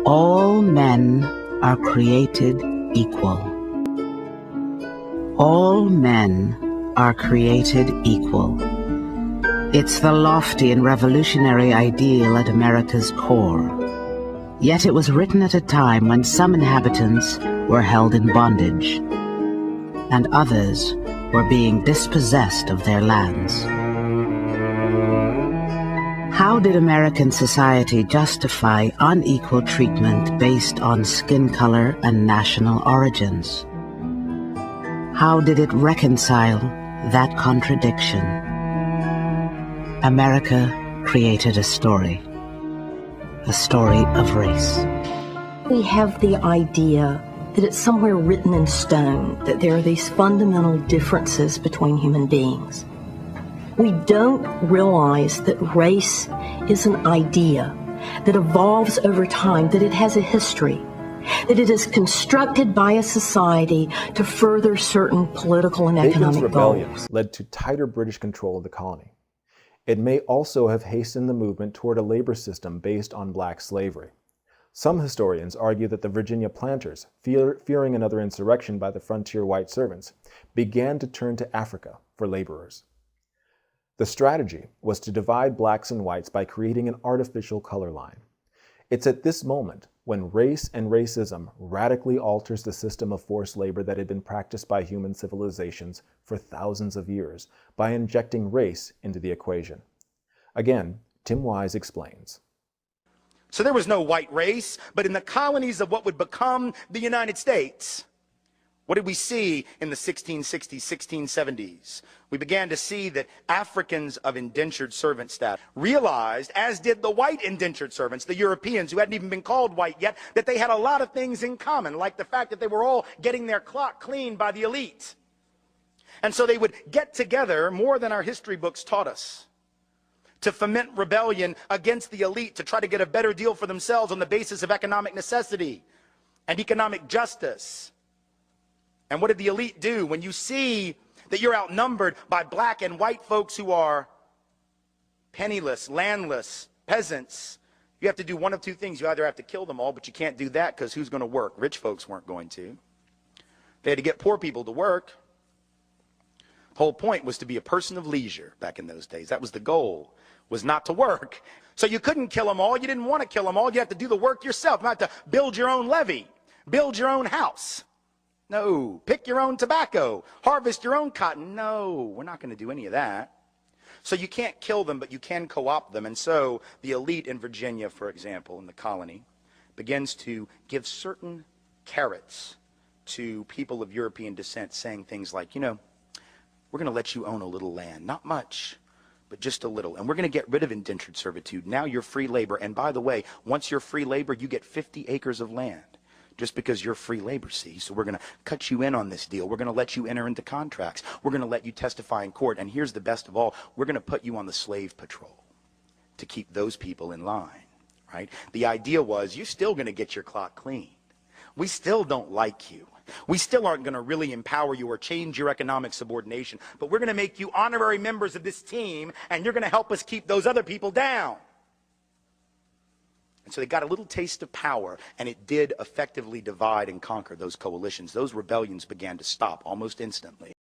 All men are created equal. All men are created equal. It's the lofty and revolutionary ideal at America's core. Yet it was written at a time when some inhabitants were held in bondage, and others were being dispossessed of their lands. How did American society justify unequal treatment based on skin color and national origins? How did it reconcile that contradiction? America created a story of race. We have the idea that it's somewhere written in stone that there are these fundamental differences between human beings. We don't realize that race is an idea that evolves over time, that it has a history, that it is constructed by a society to further certain political and economic rebellions goals. Led to tighter British control of the colony. It may also have hastened the movement toward a labor system based on black slavery. Some historians argue that the Virginia planters, fearing another insurrection by the frontier white servants, began to turn to Africa for laborers. The strategy was to divide blacks and whites by creating an artificial color line. It's at this moment when race and racism radically alters the system of forced labor that had been practiced by human civilizations for thousands of years by injecting race into the equation. Again, Tim Wise explains. So there was no white race, but in the colonies of what would become the United States, what did we see in the 1660s, 1670s? We began to see that Africans of indentured servant status realized, as did the white indentured servants, the Europeans who hadn't even been called white yet, that they had a lot of things in common, like the fact that they were all getting their clock cleaned by the elite. And so they would get together more than our history books taught us, to foment rebellion against the elite, to try to get a better deal for themselves on the basis of economic necessity and economic justice. And what did the elite do? When you see that you're outnumbered by black and white folks who are penniless, landless, peasants, you have to do one of two things. You either have to kill them all, but you can't do that because who's going to work? Rich folks weren't going to. They had to get poor people to work. The whole point was to be a person of leisure back in those days. That was the goal, was not to work. So you couldn't kill them all. You didn't want to kill them all. You had to do the work yourself. You had to build your own levee, build your own house. No. Pick your own tobacco, harvest your own cotton. No, we're not going to do any of that. So you can't kill them, but you can co-opt them. And so the elite in Virginia, for example, in the colony, begins to give certain carrots to people of European descent, saying things like, you know, we're going to let you own a little land, not much, but just a little. And we're going to get rid of indentured servitude. Now you're free labor. And by the way, once you're free labor, you get 50 acres of land. Just because you're free labor, see? So we're going to cut you in on this deal. We're going to let you enter into contracts. We're going to let you testify in court. And here's the best of all. We're going to put you on the slave patrol to keep those people in line, right? The idea was you're still going to get your clock cleaned. We still don't like you. We still aren't going to really empower you or change your economic subordination. But we're going to make you honorary members of this team, and you're going to help us keep those other people down. And so they got a little taste of power, and it did effectively divide and conquer those coalitions. Those rebellions began to stop almost instantly.